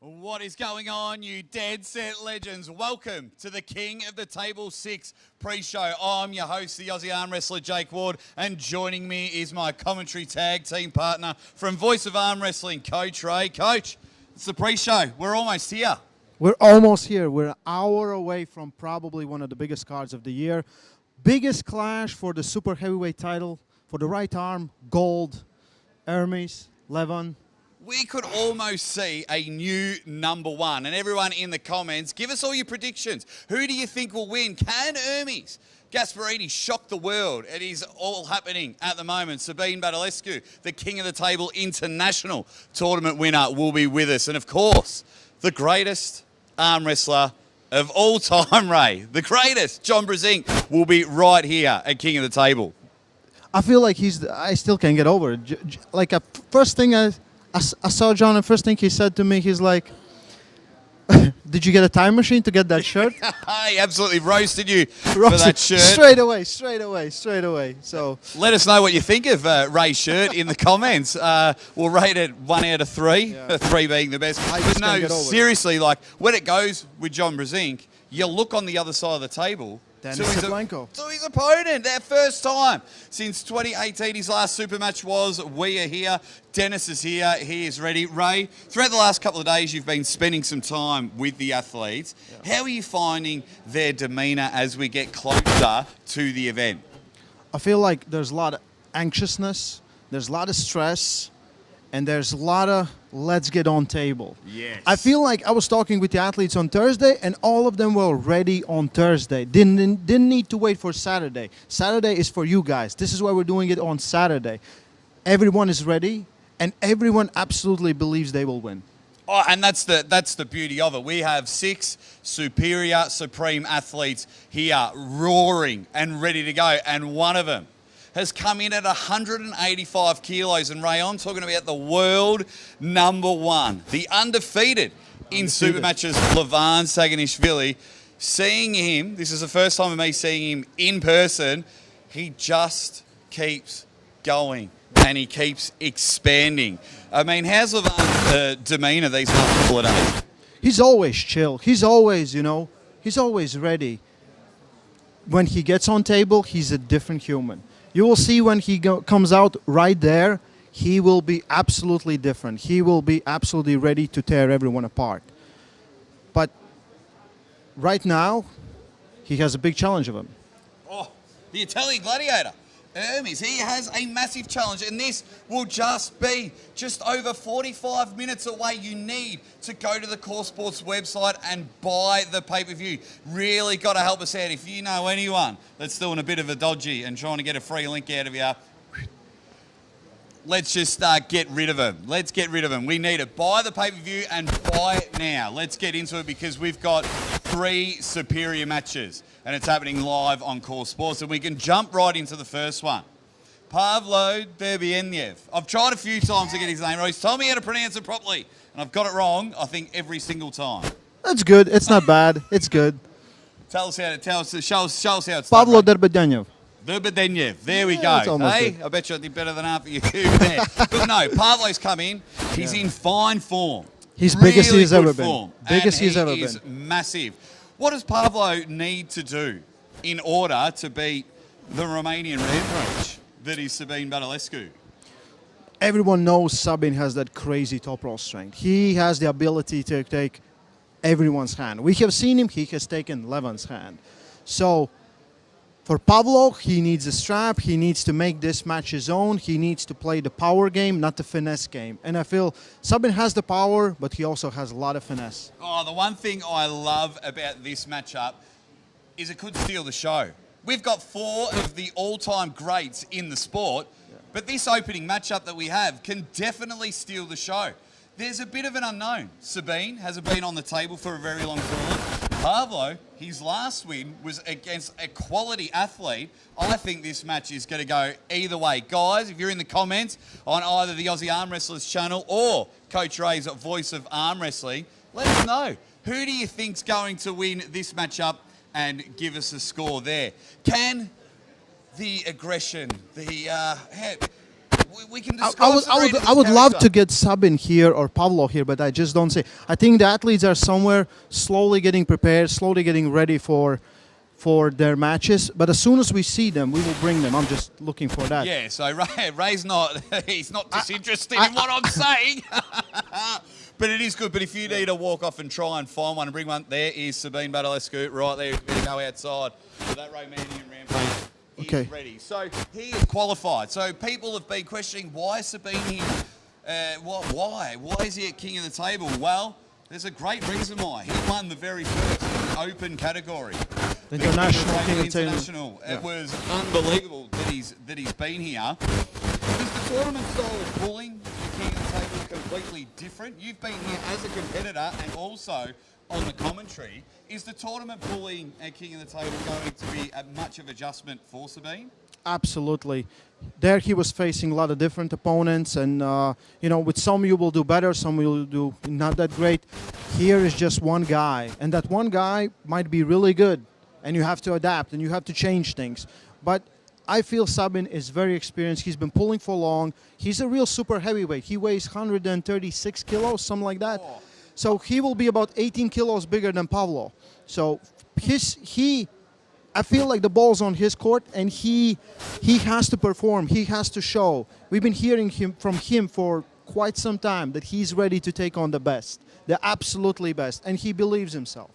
What is going on, you dead set legends? Welcome to the King of the Table 6 pre-show. I'm your host, the Aussie arm wrestler, Jake Ward, and joining me is my commentary tag team partner from Voice of Arm Wrestling, Coach Ray. Coach, it's the pre-show. We're almost here. We're almost here. We're an hour away from probably one of the biggest cards of the year. Biggest clash for the super heavyweight title. For the right arm, gold, Ermes, Levan. We could almost see a new number one. And everyone in the comments, give us all your predictions. Who do you think will win? Can Ermes Gasparini shock the world? It is all happening at the moment. Sabine, the King of the Table International Tournament winner, will be with us. And of course, the greatest arm wrestler of all time, Ray. The greatest, John Brzenk, will be right here at King of the Table. I feel like I still can't get over it. First thing I saw John, and first thing he said to me, he's like, did you get a time machine to get that shirt? He absolutely roasted you for that shirt. Straight away. So let us know what you think of Ray's shirt in the comments. We'll rate it 1 out of 3, yeah. 3 being the best. But no, seriously, like when it goes with John Brzenk, you look on the other side of the table to his opponent. Their first time since 2018. His last super match was We Are Here. Dennis is here. He is ready. Ray, throughout the last couple of days, you've been spending some time with the athletes. Yeah. How are you finding their demeanour as we get closer to the event? I feel like there's a lot of anxiousness, there's a lot of stress, and there's a lot of let's get on table. Yes. I feel like I was talking with the athletes on Thursday, and all of them were ready on Thursday. Didn't need to wait for Saturday. Saturday is for you guys. This is why we're doing it on Saturday. Everyone is ready, and everyone absolutely believes they will win. Oh, and that's the beauty of it. We have 6 superior, supreme athletes here roaring and ready to go, and one of them has come in at 185 kilos. And Ray, I'm talking about the world number one, the undefeated in super matches, Levan Saginashvili. Seeing him, this is the first time of me seeing him in person, he just keeps going and he keeps expanding. I mean, how's Levan's demeanour these last couple of days? He's always chill. He's always, he's always ready. When he gets on table, he's a different human. You will see when he comes out right there, he will be absolutely different. He will be absolutely ready to tear everyone apart. But right now, he has a big challenge of him. Oh, the Italian gladiator, Ermes, he has a massive challenge, and this will just be just over 45 minutes away. You need to go to the Core Sports website and buy the pay-per-view. Really got to help us out. If you know anyone that's doing a bit of a dodgy and trying to get a free link out of you, let's just get rid of him. Let's get rid of him. We need to buy the pay-per-view and buy it now. Let's get into it because we've got 3 superior matches and it's happening live on Core Sports, and we can jump right into the first one. Pavlo Derbi. I've tried a few times to get his name right. He's told me how to pronounce it properly, and I've got it wrong, I think, every single time. That's good. It's not bad. It's good. Show us how it's Pablo done. Derbi. There we go. Hey, good. I bet you I did better than half of you there. But no, Pavlo's come in. He's in fine form. He's really biggest he's ever form. been. Biggest he's ever been. He is massive. What does Pavlo need to do in order to beat the Romanian rampage that is Sabine Badalescu? Everyone knows Sabine has that crazy top roll strength. He has the ability to take everyone's hand. We have seen him. He has taken Levan's hand. So for Pavlo, he needs a strap. He needs to make this match his own. He needs to play the power game, not the finesse game. And I feel Sabine has the power, but he also has a lot of finesse. Oh, the one thing I love about this matchup is it could steal the show. We've got 4 of the all-time greats in the sport, but this opening matchup that we have can definitely steal the show. There's a bit of an unknown. Sabine hasn't been on the table for a very long time. Pavlo, his last win was against a quality athlete. I think this match is going to go either way. Guys, if you're in the comments on either the Aussie Arm Wrestlers channel or Coach Ray's Voice of Arm Wrestling, let us know. Who do you think's going to win this matchup, and give us a score there? Can the aggression, We can I describe would, I would, Sabine I would as love character. to get Sabine here or Pavlo here, but I just don't see. I think the athletes are somewhere slowly getting prepared, slowly getting ready for their matches. But as soon as we see them, we will bring them. I'm just looking for that. Yeah, so Ray's not, he's not disinterested I- in what I'm saying. But it is good. But if you need to walk off and try and find one and bring one, there is Sabine Badalescu right there. Better go outside. So that Romanian rampage is ready. So he is qualified. So people have been questioning, why is Sabine here? Why? Why is he at King of the Table? Well, there's a great reason why. He won the very first open category. The international King King of the Table. International. Yeah. It was unbelievable that he's been here. Because the tournament style of pulling the King of the Table is completely different. You've been here as a competitor and also on the commentary. Is the tournament pulling at King of the Table going to be a much of adjustment for Sabine? Absolutely. There he was facing a lot of different opponents, and with some you will do better, some you will do not that great. Here is just one guy, and that one guy might be really good, and you have to adapt and you have to change things. But I feel Sabine is very experienced. He's been pulling for long. He's a real super heavyweight. He weighs 136 kilos, something like that. Oh. So he will be about 18 kilos bigger than Pavlo. So I feel like the ball's on his court, and he has to perform. He has to show. We've been hearing from him for quite some time that he's ready to take on the best, the absolutely best, and he believes himself.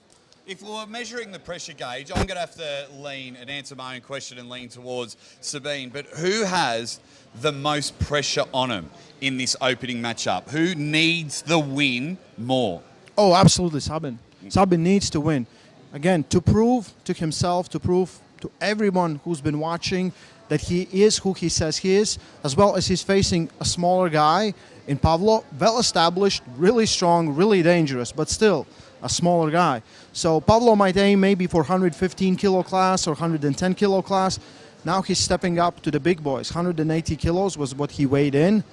If we're measuring the pressure gauge, I'm going to have to lean and answer my own question and lean towards Sabine. But who has the most pressure on him in this opening matchup? Who needs the win more? Oh, absolutely, Sabine. Sabine needs to win. Again, to prove to himself, to prove to everyone who's been watching that he is who he says he is, as well as he's facing a smaller guy in Pablo, well-established, really strong, really dangerous, but still a smaller guy. So Pablo might aim maybe for 115 kilo class or 110 kilo class. Now he's stepping up to the big boys. 180 kilos was what he weighed in.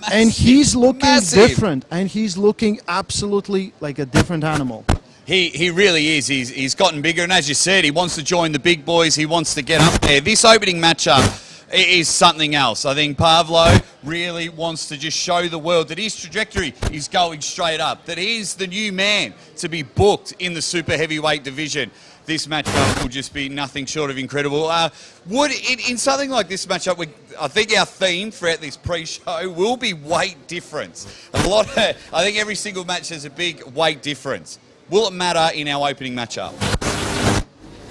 Massive, and he's looking massive. different, and he's looking absolutely like a different animal. He really is. He's gotten bigger, and as you said, he wants to join the big boys. He wants to get up there. This opening matchup is something else. I think Pavlo really wants to just show the world that his trajectory is going straight up, that he's the new man to be booked in the super heavyweight division. This matchup will just be nothing short of incredible. In something like this matchup, I think our theme throughout this pre-show will be weight difference. I think every single match has a big weight difference. Will it matter in our opening matchup?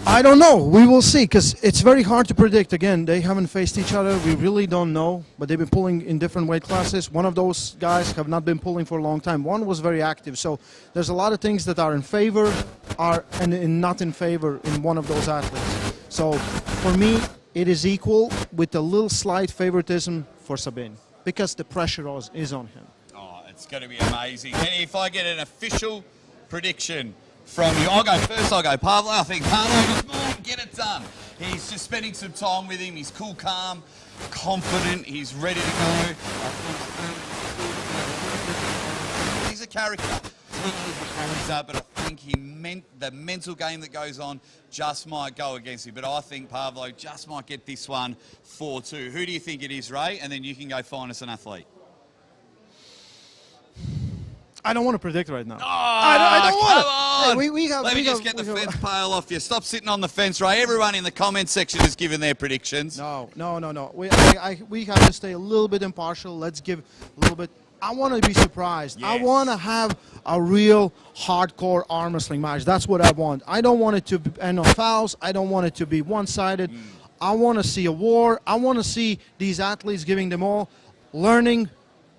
I don't know. We will see, because it's very hard to predict. Again, they haven't faced each other. We really don't know, but they've been pulling in different weight classes. One of those guys have not been pulling for a long time. One was very active. So there's a lot of things that are in favor and not in favor in one of those athletes. So for me, it is equal with a little slight favoritism for Sabine, because the pressure is on him. Oh, it's going to be amazing. And if I get an official prediction from you, I'll go first. I'll go Pablo. I think Pablo just might get it done. He's just spending some time with him. He's cool, calm, confident. He's ready to go. He's a character. But I think the mental game that goes on just might go against him. But I think Pablo just might get this one 4-2. Who do you think it is, Ray? And then you can go find us an athlete. I don't want to predict right now. Oh, I don't want come to. on. Hey, Let me just get the fence pile off you. Stop sitting on the fence, Ray. Everyone in the comment section has given their predictions. No. We have to stay a little bit impartial. Let's give a little bit. I want to be surprised. Yes. I want to have a real hardcore arm wrestling match. That's what I want. I don't want it to end on fouls. I don't want it to be one-sided. I want to see a war. I want to see these athletes giving them all, learning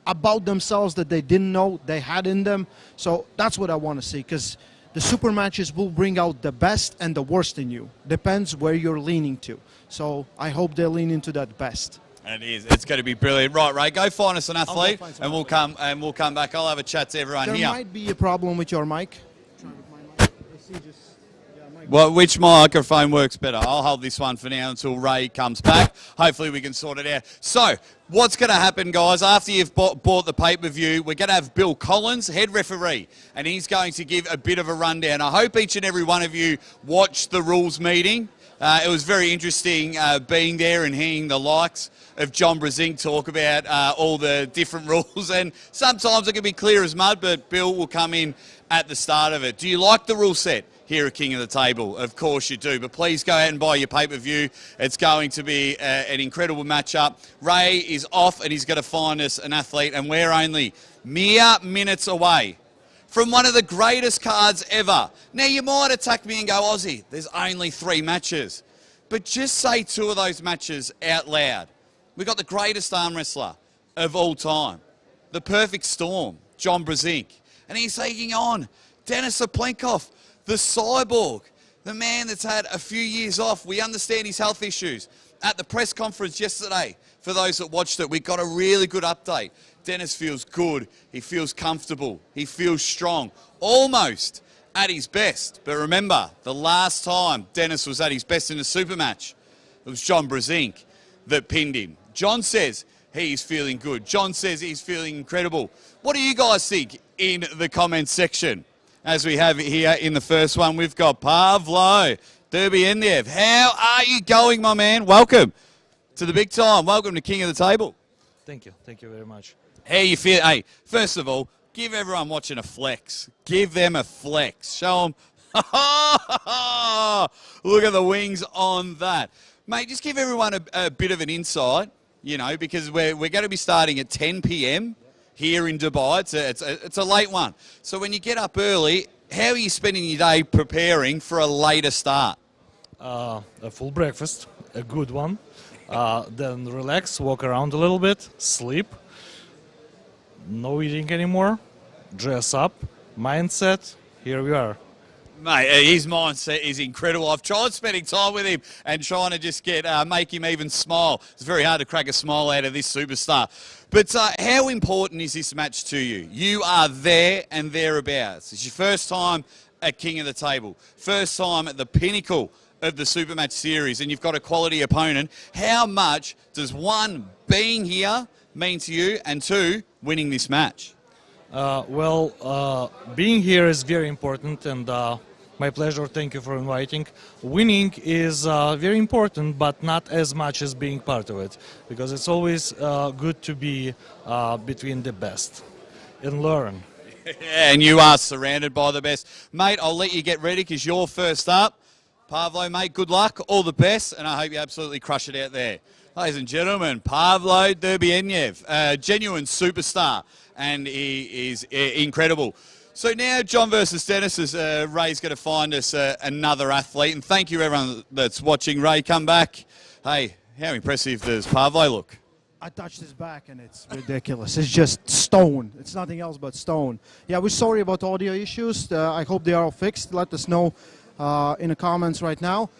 about themselves that they didn't know they had in them. So that's what I want to see, because the super matches will bring out the best and the worst in you. Depends where you're leaning to. So I hope they lean into that best. And it is. It's going to be brilliant. Right, Ray, go find us an athlete, and we'll come back. I'll have a chat to everyone There here. might be a problem with your mic. Well, which microphone works better? I'll hold this one for now until Ray comes back. Hopefully we can sort it out. So, what's going to happen, guys, after you've bought the pay-per-view, we're going to have Bill Collins, head referee, and he's going to give a bit of a rundown. I hope each and every one of you watched the rules meeting. It was very interesting being there and hearing the likes of John Brzenk talk about all the different rules, and sometimes it can be clear as mud, but Bill will come in at the start of it. Do you like the rule set here at King of the Table? Of course you do, but please go out and buy your pay-per-view. It's going to be an incredible matchup. Ray is off and he's going to find us an athlete, and we're only mere minutes away from one of the greatest cards ever. Now, you might attack me and go, Aussie, there's only 3 matches. But just say 2 of those matches out loud. We've got the greatest arm wrestler of all time, the perfect storm, John Brzenk. And he's taking on Denis Saplenkov, the cyborg, the man that's had a few years off. We understand his health issues. At the press conference yesterday, for those that watched it, we got a really good update. Denis feels good, he feels comfortable, he feels strong, almost at his best. But remember, the last time Denis was at his best in a super match, it was John Brzenk that pinned him. John says he's feeling good. John says he's feeling incredible. What do you guys think in the comments section? As we have here in the first one, we've got Pavlo Derbi. How are you going, my man? Welcome to the big time. Welcome to King of the Table. Thank you very much. How you feel? Hey, first of all, give everyone watching a flex. Give them a flex. Show them. Look at the wings on that. Mate, just give everyone a bit of an insight, you know, because we're going to be starting at 10 p.m. here in Dubai. It's a late one. So when you get up early, how are you spending your day preparing for a later start? A full breakfast, a good one. Then relax, walk around a little bit, sleep. No eating anymore. Dress up. Mindset. Here we are. Mate, his mindset is incredible. I've tried spending time with him and trying to just make him even smile. It's very hard to crack a smile out of this superstar. But how important is this match to you? You are there and thereabouts. It's your first time at King of the Table. First time at the pinnacle of the Supermatch series, and you've got a quality opponent. How much does 1, being here mean to you, and 2, winning this match? Being here is very important, and my pleasure. Thank you for inviting. Winning is very important, but not as much as being part of it, because it's always good to be between the best and learn. And you are surrounded by the best. Mate, I'll let you get ready because you're first up. Pavlo, mate, good luck, all the best, and I hope you absolutely crush it out there. Ladies and gentlemen, Pavlo Derbi, a genuine superstar, and he is incredible. So now John versus Denis, as Ray's going to find us another athlete, and thank you everyone that's watching. Ray, come back. Hey, how impressive does Pavlo look? I touched his back and it's ridiculous. It's just stone. It's nothing else but stone. Yeah, we're sorry about audio issues. I hope they are all fixed. Let us know in the comments right now.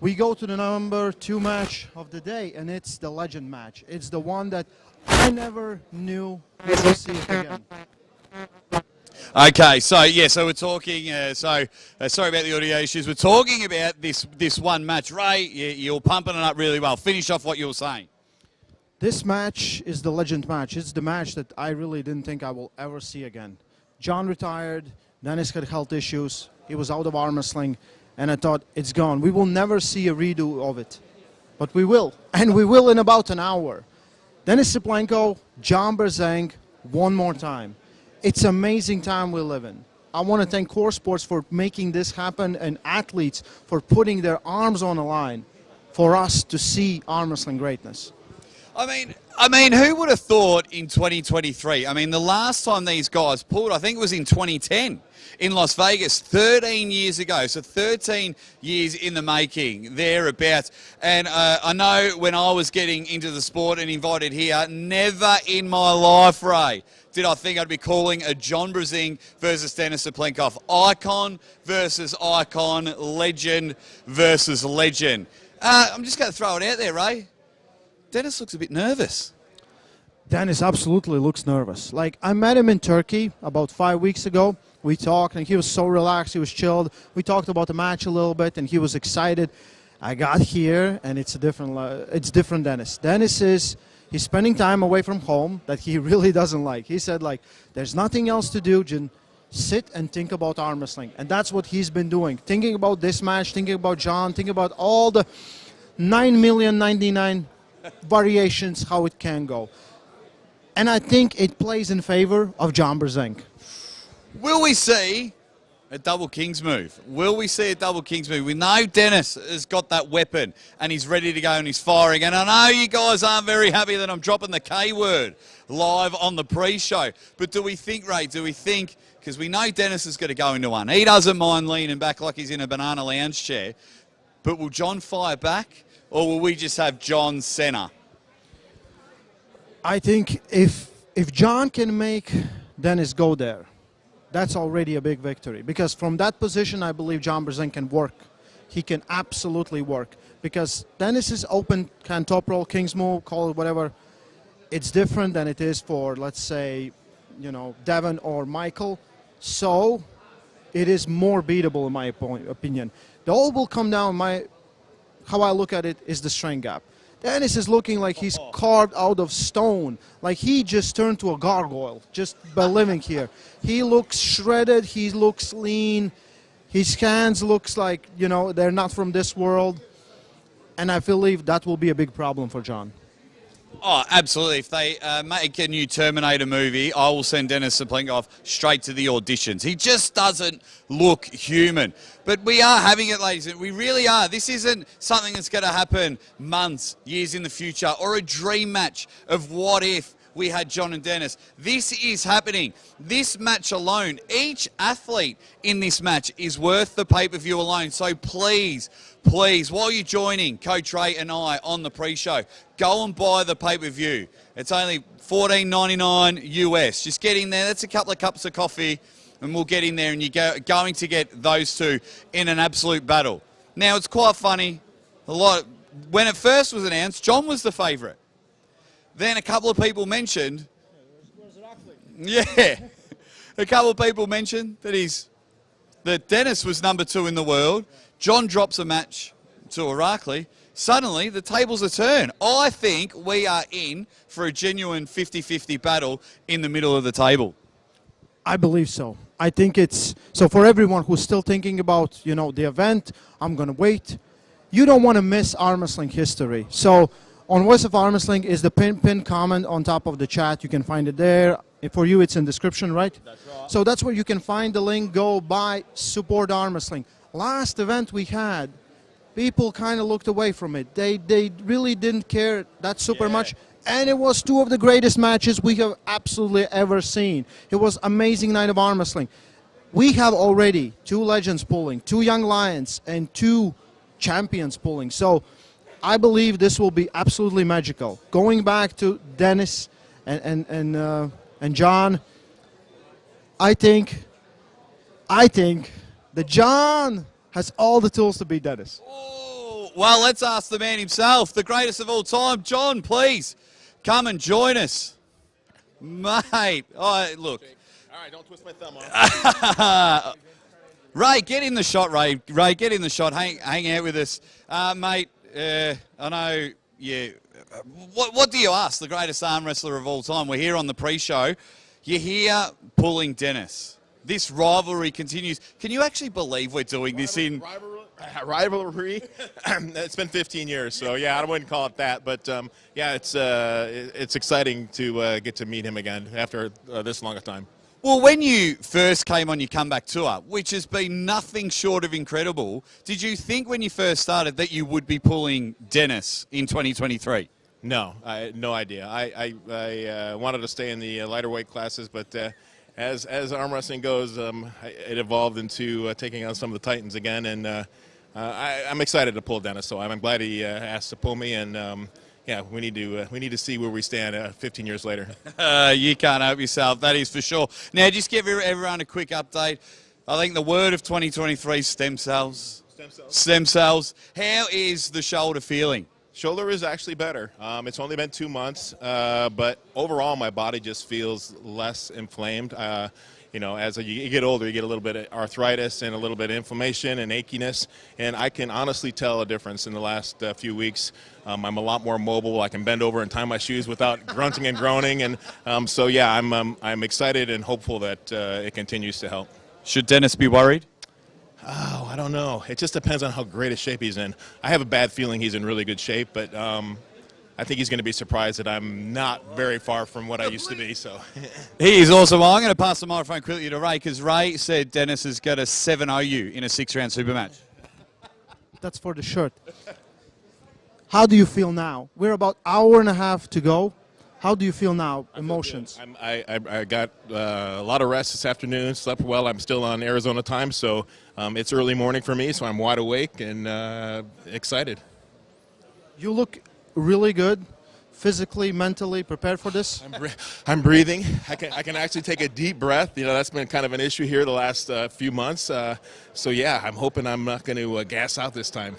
We go to the number 2 match of the day, and it's the legend match. It's the one that I never knew we would see it again. Okay, so yeah, so we're talking. Sorry about the audio issues. We're talking about this one match. Ray, you're pumping it up really well. Finish off what you were saying. This match is the legend match. It's the match that I really didn't think I will ever see again. John retired. Denis had health issues. He was out of arm wrestling, and I thought, it's gone. We will never see a redo of it. But we will, and we will in about an hour. Denis Saplenkov, John Brzenk, one more time. It's an amazing time we live in. I want to thank Core Sports for making this happen, and athletes for putting their arms on the line for us to see arm wrestling greatness. I mean, who would have thought in 2023? I mean, the last time these guys pulled, I think it was in 2010 in Las Vegas, 13 years ago. So 13 years in the making, thereabouts. And I know when I was getting into the sport and invited here, never in my life, Ray, did I think I'd be calling a John Brzenk versus Denis Saplenkov. Icon versus icon, legend versus legend. I'm just going to throw it out there, Ray. Denis looks a bit nervous. Denis absolutely looks nervous. Like, I met him in Turkey about 5 weeks ago. We talked, and he was so relaxed, he was chilled. We talked about the match a little bit, and he was excited. I got here, and it's different Denis. He's spending time away from home that he really doesn't like. He said, like, there's nothing else to do, sit and think about arm wrestling. And that's what he's been doing. Thinking about this match, thinking about John, thinking about all the 9,099,000 variations how it can go. And I think it plays in favor of John Brzenk. Will we see a double Kings move? Will we see a double Kings move? We know Dennis has got that weapon and he's ready to go and he's firing. And I know you guys aren't very happy that I'm dropping the K word live on the pre-show. But do we think, Ray, because we know Dennis is going to go into one. He doesn't mind leaning back like he's in a banana lounge chair. But will John fire back or will we just have John center? I think if John can make Dennis go there, that's already a big victory. Because from that position, I believe John Brzenk can work. He can absolutely work. Because Dennis is open, can top roll, King's move, call it whatever. It's different than it is for, let's say, you know, Devon or Michael. So it is more beatable in my opinion. The all will come down, how I look at it is the strength gap. Dennis is looking like he's carved out of stone. Like he just turned to a gargoyle just by living here. He looks shredded. He looks lean. His hands looks like, you know, they're not from this world. And I believe that will be a big problem for John. Oh, absolutely. If they make a new Terminator movie, I will send Dennis Saplenkov straight to the auditions. He just doesn't look human. But we are having it, ladies. We really are. This isn't something that's going to happen months, years in the future, or a dream match of what if we had John and Dennis. This is happening. This match alone, each athlete in this match is worth the pay-per-view alone. So please, while you're joining Coach Ray and I on the pre-show, go and buy the pay-per-view. It's only $14.99 US. Just get in there. That's a couple of cups of coffee, and we'll get in there, and you're going to get those two in an absolute battle. Now, it's quite funny. When it first was announced, John was the favourite. Then a couple of people mentioned, a couple of people mentioned that Dennis was number 2 in the world. John drops a match to Irakli. Suddenly, the tables are turned. I think we are in for a genuine 50-50 battle in the middle of the table. I believe so. I think it's, so for everyone who's still thinking about, you know, the event, I'm going to wait. You don't want to miss arm wrestling history. So on Voice of Arm Wrestling is the pin comment on top of the chat. You can find it there. For you, it's in description, right? That's right. So that's where you can find the link. Go buy, support arm wrestling. Last event we had, people kind of looked away from it. They really didn't care that super much. And it was 2 of the greatest matches we have absolutely ever seen. It was amazing night of arm wrestling. We have already 2 legends pulling, 2 young lions, and 2 champions pulling. So I believe this will be absolutely magical. Going back to Dennis and John, I think that John has all the tools to beat Dennis. Oh, well, let's ask the man himself, the greatest of all time. John, please, come and join us. Mate, look. All right, don't twist my thumb off. Ray, get in the shot, Ray. Ray, get in the shot. Hang out with us. Mate, I know, what do you ask, the greatest arm wrestler of all time? We're here on the pre-show. You're here pulling Dennis. This rivalry continues. Can you actually believe we're doing this in... Rivalry? It's been 15 years, so yeah, I wouldn't call it that. But yeah, it's exciting to get to meet him again after this long a time. Well, when you first came on your comeback tour, which has been nothing short of incredible, did you think when you first started that you would be pulling Dennis in 2023? No, I had no idea. I wanted to stay in the lighter weight classes, but as arm wrestling goes, it evolved into taking on some of the Titans again, and I'm excited to pull Dennis. So I'm glad he asked to pull me, and yeah, we need to see where we stand 15 years later. You can't help yourself, that is for sure. Now, just give everyone a quick update. I think the word of 2023 is stem cells. Stem cells. How is the shoulder feeling? Shoulder is actually better. It's only been 2 months, but overall my body just feels less inflamed. you know, as you get older, you get a little bit of arthritis and a little bit of inflammation and achiness. And I can honestly tell a difference in the last few weeks. I'm a lot more mobile. I can bend over and tie my shoes without grunting and groaning. And so, yeah, I'm excited and hopeful that it continues to help. Should Dennis be worried? Oh, I don't know. It just depends on how great a shape he's in. I have a bad feeling he's in really good shape, but I think he's going to be surprised that I'm not very far from what I used to be. So He is awesome. Well, I'm going to pass the microphone quickly to Ray, because Ray said Dennis is going to 7-0 you in a 6-round super match. That's for the shirt. How do you feel now? We're about hour and a half to go. How do you feel now? Emotions? I got a lot of rest this afternoon, slept well. I'm still on Arizona time, so it's early morning for me, so I'm wide awake and excited. You look really good, physically, mentally prepared for this? I'm breathing. I can actually take a deep breath. You know, that's been kind of an issue here the last few months. So yeah, I'm hoping I'm not going to gas out this time.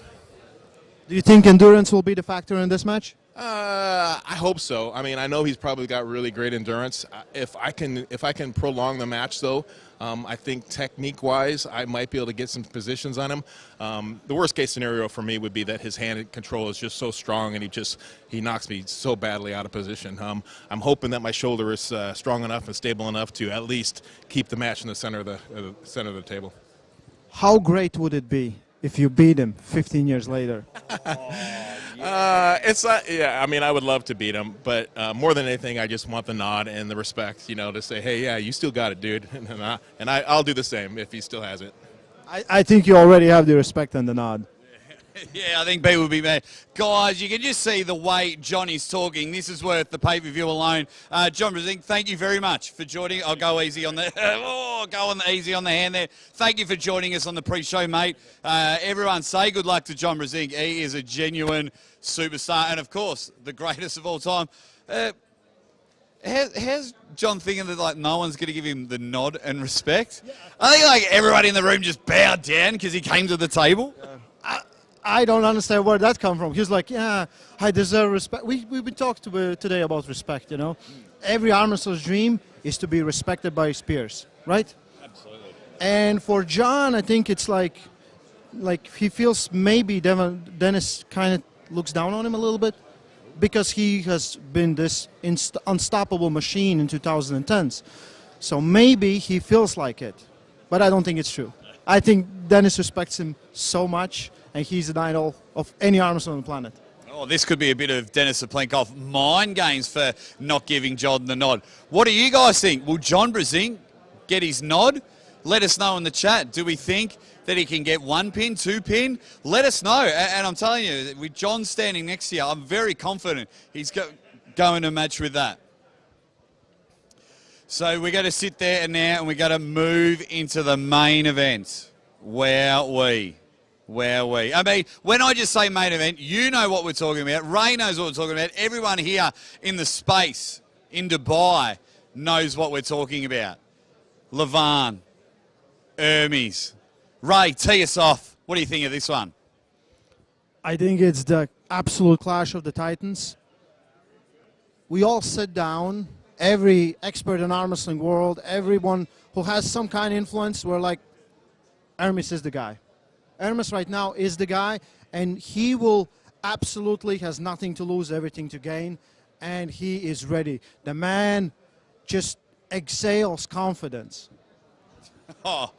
Do you think endurance will be the factor in this match? I hope so. I mean, I know he's probably got really great endurance. If I can prolong the match, though, I think technique-wise, I might be able to get some positions on him. The worst-case scenario for me would be that his hand control is just so strong, and he knocks me so badly out of position. I'm hoping that my shoulder is strong enough and stable enough to at least keep the match in the center of the table. How great would it be if you beat him 15 years later? It's not, yeah, I mean, I would love to beat him, but more than anything, I just want the nod and the respect, you know, to say, hey, yeah, you still got it, dude. And I'll do the same if he still has it. I think you already have the respect and the nod. Yeah, I think people will be mad. Guys, you can just see the way Johnny's talking. This is worth the pay-per-view alone. John Brzenk, thank you very much for joining. I'll go easy on the easy on the hand there. Thank you for joining us on the pre-show, mate. Everyone, say good luck to John Brzenk. He is a genuine superstar, and of course, the greatest of all time. How's John thinking that like no one's going to give him the nod and respect? Yeah. I think like everybody in the room just bowed down because he came to the table. I don't understand where that come from. He's like, yeah, I deserve respect. We've been talking today about respect, you know. Every arm wrestler's dream is to be respected by his peers, right? Absolutely. And for John, I think it's like he feels maybe Dennis kind of looks down on him a little bit because he has been this unstoppable machine in 2010s. So maybe he feels like it, but I don't think it's true. I think Dennis respects him so much, and he's an idol of any arm wrestler on the planet. Oh, this could be a bit of Denis Saplenkov mind games for not giving John the nod. What do you guys think? Will John Brzenk get his nod? Let us know in the chat. Do we think that he can get 1 pin, 2 pin? Let us know. And I'm telling you, with John standing next to you, I'm very confident he's going to match with that. So we're going to sit there now and we're going to move into the main event. Wowee. Wowee. I mean, when I just say main event, you know what we're talking about. Ray knows what we're talking about. Everyone here in the space in Dubai knows what we're talking about. Levan, Ermes. Ray, tee us off. What do you think of this one? I think it's the absolute clash of the titans. We all sit down, every expert in arm wrestling world, everyone who has some kind of influence, we're like, Ermes is the guy. Ermes right now is the guy, and he will absolutely has nothing to lose, everything to gain, and he is ready. The man just exhales confidence. Oh,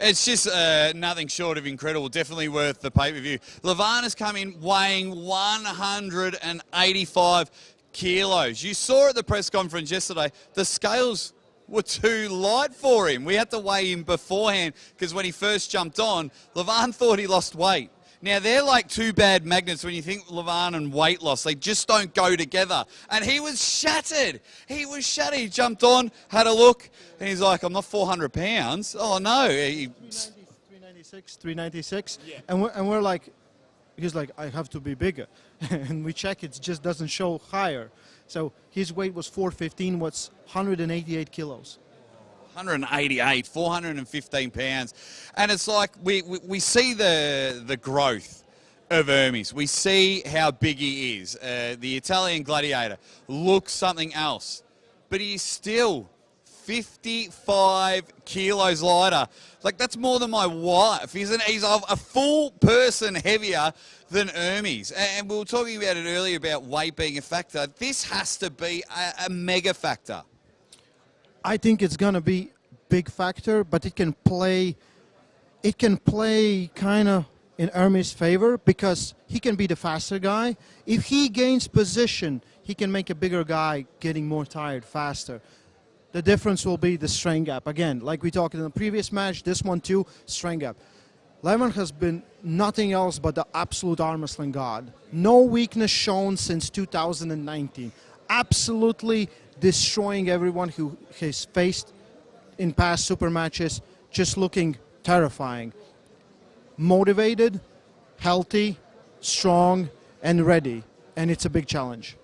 it's just nothing short of incredible. Definitely worth the pay-per-view. Levan has come in weighing 185 kilos. You saw at the press conference yesterday, the scales were too light for him. We had to weigh him beforehand because when he first jumped on, Levan thought he lost weight. Now, they're like two bad magnets when you think Levan and weight loss. They just don't go together. And he was shattered. He was shattered. He jumped on, had a look, and he's like, I'm not 400 pounds. Oh, no. 396. Yeah. And we're like, he's like, I have to be bigger. And we check, it just doesn't show higher. So his weight was 415, what's 188 kilos. 188, 415 pounds. And it's like we see the growth of Ermes. We see how big he is. The Italian gladiator looks something else. But he's still 55 kilos lighter. Like, that's more than my wife, isn't it? He's a full person heavier than Ermes. And we were talking about it earlier about weight being a factor. This has to be a mega factor. I think it's going to be big factor, but it can play kind of in Ermes' favor because he can be the faster guy. If he gains position, he can make a bigger guy getting more tired faster. The difference will be the strength gap. Again, like we talked in the previous match, this one too, strength gap. Levan has been nothing else but the absolute arm wrestling god. No weakness shown since 2019. Absolutely destroying everyone who he's faced in past super matches, just looking terrifying. Motivated, healthy, strong, and ready. And it's a big challenge.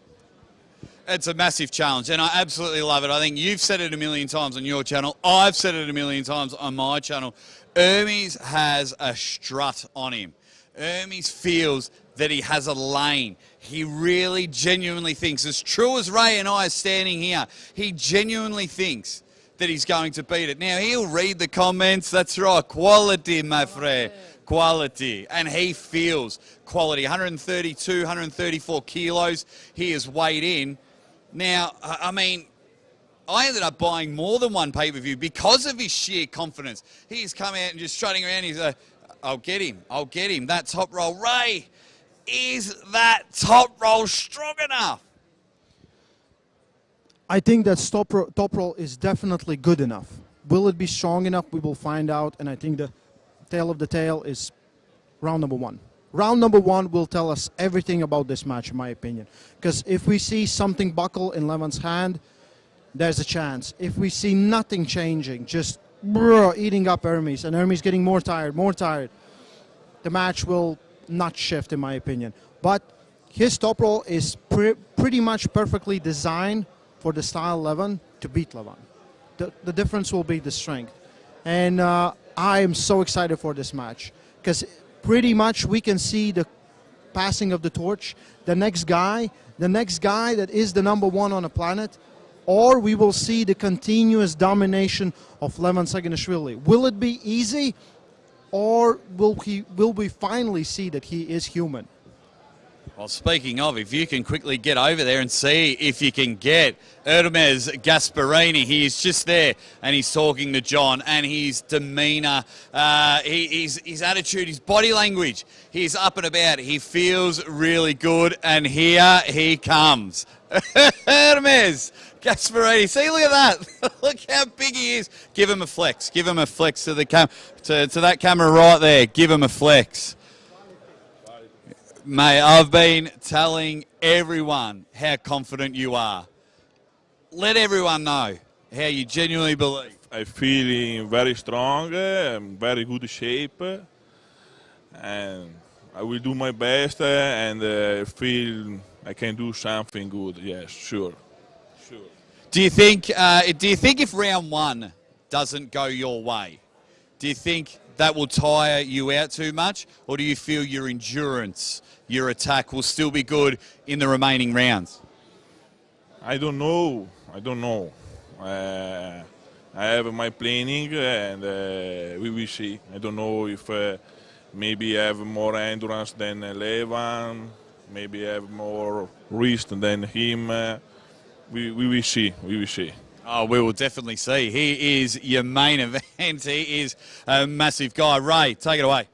It's a massive challenge, and I absolutely love it. I think you've said it a million times on your channel. I've said it a million times on my channel. Ermes has a strut on him. Ermes feels that he has a lane. He really genuinely thinks, as true as Ray and I are standing here, he genuinely thinks that he's going to beat it. Now, he'll read the comments. That's right. Quality, my friend. Quality. And he feels quality. 132, 134 kilos he has weighed in. Now, I mean, I ended up buying more than one pay-per-view because of his sheer confidence. He's come out and just strutting around. He's I'll get him. I'll get him. That top roll. Ray, is that top roll strong enough? I think that top roll is definitely good enough. Will it be strong enough? We will find out. And I think the tail of the tail is round number one. Round number one will tell us everything about this match, in my opinion. Because if we see something buckle in Levan's hand, there's a chance. If we see nothing changing, just eating up Ermes, and Ermes getting more tired, the match will not shift, in my opinion. But his top roll is pretty much perfectly designed for the style Levan to beat Levan. The difference will be the strength. And I am so excited for this match. Because pretty much we can see the passing of the torch. The next guy that is the number one on the planet, or we will see the continuous domination of Levan Saginashvili. Will it be easy, or will we finally see that he is human? Well, speaking of, if you can quickly get over there and see if you can get Ermes Gasparini. He is just there, and he's talking to John, and his demeanour, his attitude, his body language, he's up and about. He feels really good, and here he comes. Ermes Gasparini. See, look at that. Look how big he is. Give him a flex. Give him a flex to the to that camera right there. Give him a flex. Mate, I've been telling everyone how confident you are. Let everyone know how you genuinely believe. I feel very strong, I'm very good shape, and I will do my best and feel I can do something good. Yes, sure. Do you think if round one doesn't go your way, do you think that will tire you out too much, or do you feel your endurance, your attack will still be good in the remaining rounds? I don't know. I have my planning, and we will see. I don't know if maybe I have more endurance than Levan, maybe I have more wrist than him. We will see. We will see. Oh, we will definitely see. He is your main event. He is a massive guy. Ray, take it away.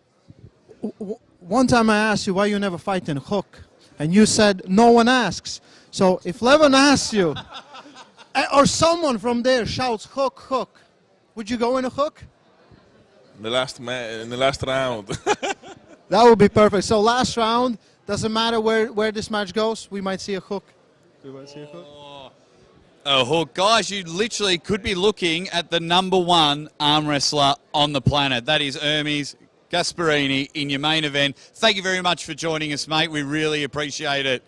One time I asked you why you never fight in hook, and you said no one asks. So if Levan asks you, or someone from there shouts hook, hook, would you go in a hook? In the last round. That would be perfect. So last round, doesn't matter where this match goes, we might see a hook. We might see a hook. A hook. Guys, you literally could be looking at the #1 arm wrestler on the planet. That is Ermes Gasparini in your main event. Thank you very much for joining us, mate. We really appreciate it.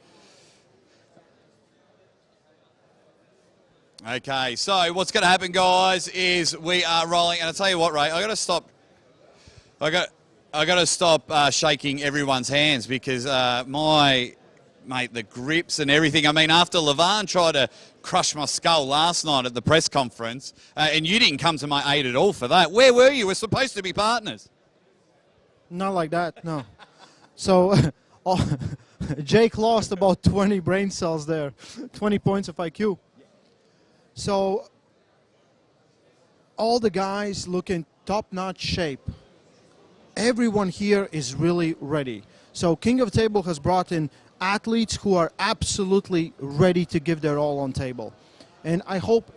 Okay, so what's going to happen, guys, is we are rolling. And I'll tell you what, Ray, I got to stop. I got to stop shaking everyone's hands because my mate, the grips and everything. I mean, after Levan tried to crush my skull last night at the press conference, and you didn't come to my aid at all for that. Where were you? We're supposed to be partners. Not like that, no. So Jake lost about 20 brain cells there, 20 points of IQ. So all the guys look in top-notch shape. Everyone here is really ready. So King of Table has brought in athletes who are absolutely ready to give their all on table. And I hope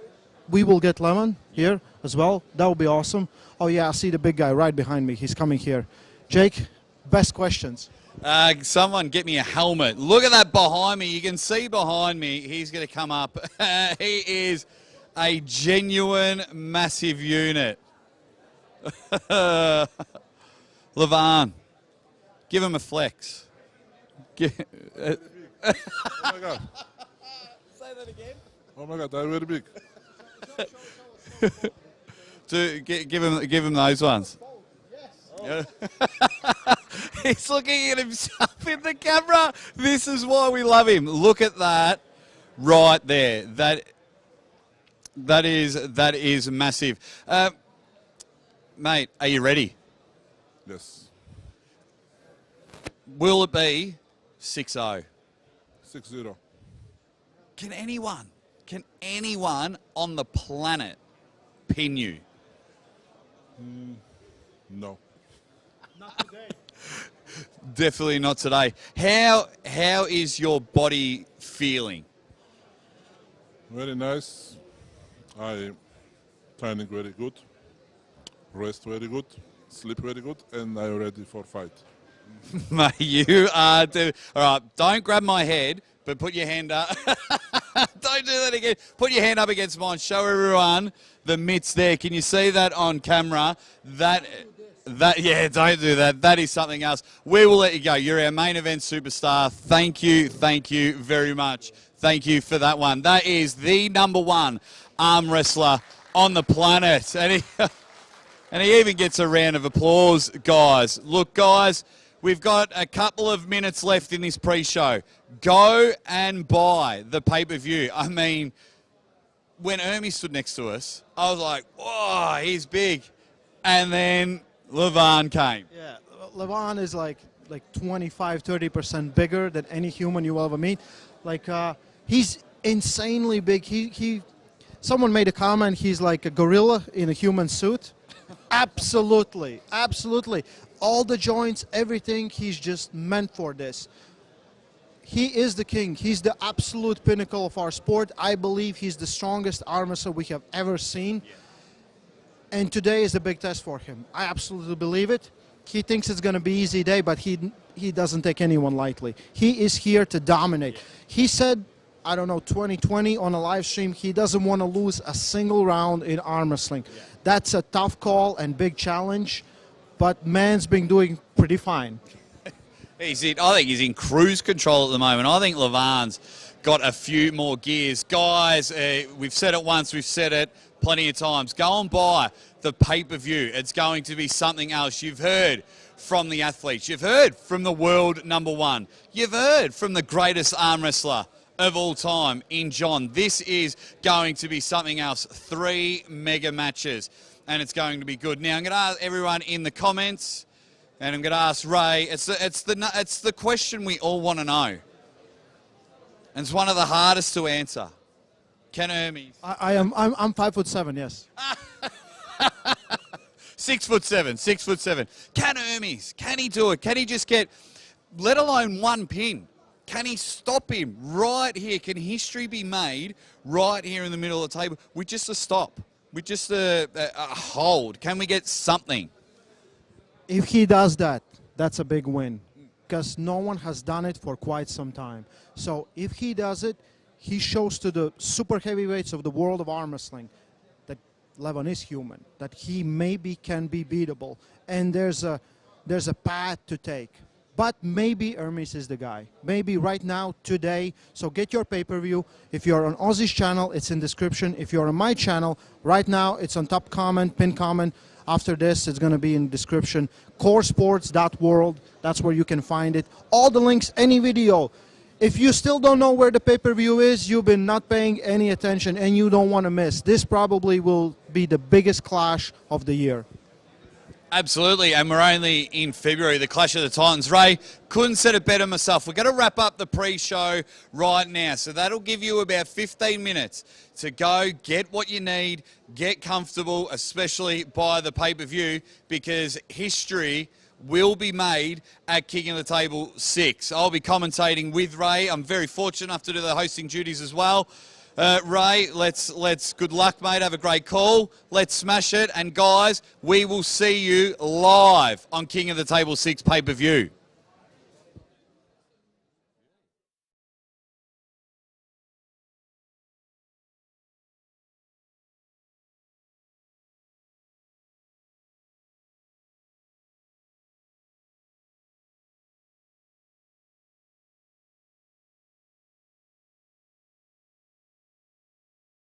we will get Levan here as well. That would be awesome. Oh yeah, I see the big guy right behind me. He's coming here. Jake, best questions. Someone get me a helmet. Look at that behind me. You can see behind me. He's going to come up. He is a genuine massive unit. Levan, give him a flex. Oh my God. Say that again. Oh my God, they're very big. Give him those ones. Yes. He's looking at himself in the camera. This is why we love him. Look at that right there. That is massive. Mate, are you ready? Yes. Will it be 6-0? 6-0. Can anyone on the planet pin you? No. Not today. Definitely not today. How is your body feeling? Very nice. I training very good. Rest very good. Sleep very good. And I'm ready for fight. Mate, you are... All right, don't grab my head, but put your hand up. Don't do that again. Put your hand up against mine. Show everyone the mitts there. Can you see that on camera? Yeah, don't do that. That is something else. We will let you go. You're our main event superstar. Thank you very much. Thank you for that one. That is the #1 arm wrestler on the planet. And he even gets a round of applause, guys. Look, guys, we've got a couple of minutes left in this pre-show. Go and buy the pay-per-view. I mean, when Ermes stood next to us, I was like, whoa, he's big. And then Levan came. Yeah, Levan is like 25-30% bigger than any human you will ever meet. He's insanely big. Someone made a comment, he's like a gorilla in a human suit. Absolutely. All the joints, everything, he's just meant for this. He is the king. He's the absolute pinnacle of our sport. I believe he's the strongest arm wrestler we have ever seen. Yeah. And today is a big test for him. I absolutely believe it. He thinks it's going to be an easy day, but he doesn't take anyone lightly. He is here to dominate. Yeah. He said, I don't know, 2020 on a live stream, he doesn't want to lose a single round in arm wrestling. Yeah. That's a tough call and big challenge, but man's been doing pretty fine. I think he's in cruise control at the moment. I think Levan's got a few more gears. Guys, we've said it once, we've said it plenty of times. Go and buy the pay-per-view. It's going to be something else. You've heard from the athletes. You've heard from the world #1. You've heard from the greatest arm wrestler of all time in John. This is going to be something else. 3 mega matches, and it's going to be good. Now, I'm going to ask everyone in the comments, and I'm going to ask Ray. It's the question we all want to know. And it's one of the hardest to answer. Can Ermes? I'm 5'7", yes. 6'7". Can Ermes? Can he do it? Can he just get, let alone one pin? Can he stop him right here? Can history be made right here in the middle of the table with just a stop, with just a hold? Can we get something? If he does that, that's a big win, because no one has done it for quite some time. So if he does it, he shows to the super heavyweights of the world of arm wrestling that Levan is human, that he maybe can be beatable, and there's a path to take. But maybe Ermes is the guy. Maybe right now, today. So get your pay-per-view. If you're on Aussie's channel, it's in description. If you're on my channel, right now, it's on top comment, pin comment. After this, it's going to be in description. Coresports.world, that's where you can find it. All the links, any video. If you still don't know where the pay-per-view is, you've been not paying any attention and you don't want to miss. This probably will be the biggest clash of the year. Absolutely, and we're only in February, the Clash of the Titans. Ray, couldn't said it better myself. We're going to wrap up the pre-show right now, so that'll give you about 15 minutes to go get what you need, get comfortable, especially by the pay-per-view, because history will be made at King of the Table 6. I'll be commentating with Ray. I'm very fortunate enough to do the hosting duties as well. Ray, let's good luck, mate. Have a great call. Let's smash it. And guys, we will see you live on King of the Table 6 pay-per-view.